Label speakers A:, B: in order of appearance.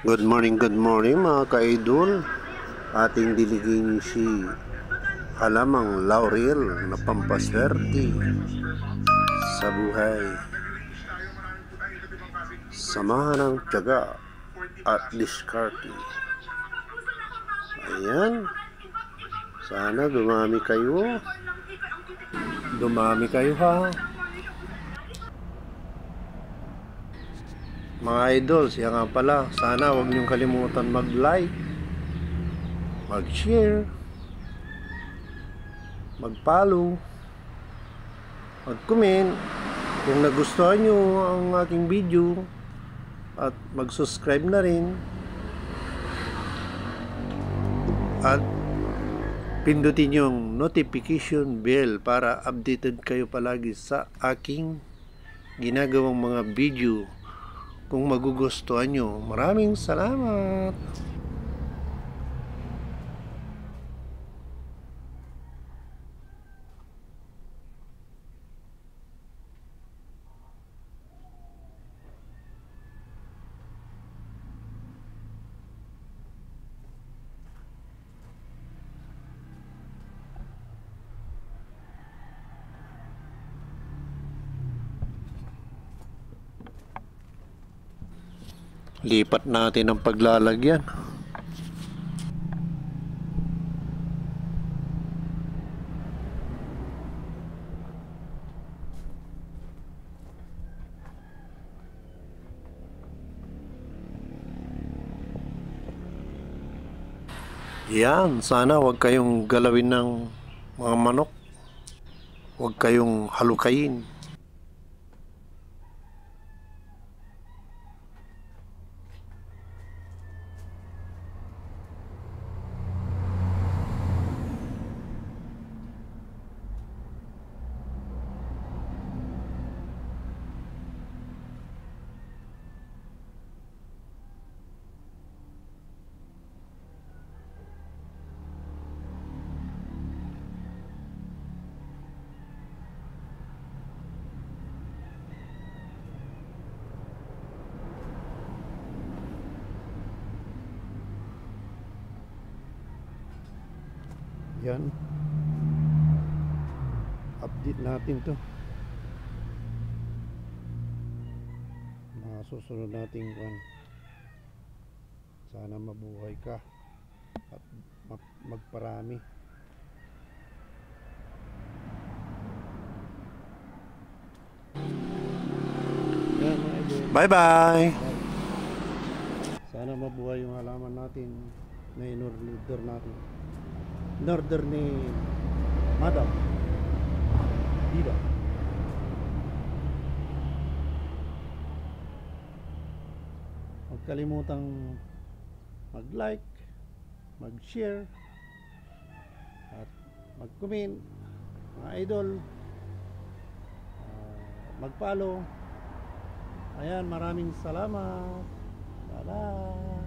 A: Good morning mga ka-idol. Ating diligin si halamang laurel na pampaswerte sa buhay. Samahan ng tiyaga at diskarte. Ayan. Sana dumami kayo. Dumami kayo ha. Mga idol, siya nga pala, sana huwag niyong kalimutan mag-like, mag-share, mag-follow, mag-comment kung nagustuhan nyo ang aking video, at mag-subscribe na rin, at pindutin yung notification bell para updated kayo palagi sa aking ginagawang mga video. Kung magugustuhan nyo, maraming salamat. Lipat natin ang paglalagyan. Yan, sana huwag kayong galawin ng mga manok. Huwag kayong halukayin. Yan, update natin to. Susunod natin kung sana mabuhay ka at magparami. Yan, bye bye. Sana mabuhay yung halaman natin na in-order natin. In-order ni Madam Dida. Huwag kalimutang mag-like, mag-share, at mag-comment, mga idol, mag-follow. Ayan, maraming salamat. Bye-bye.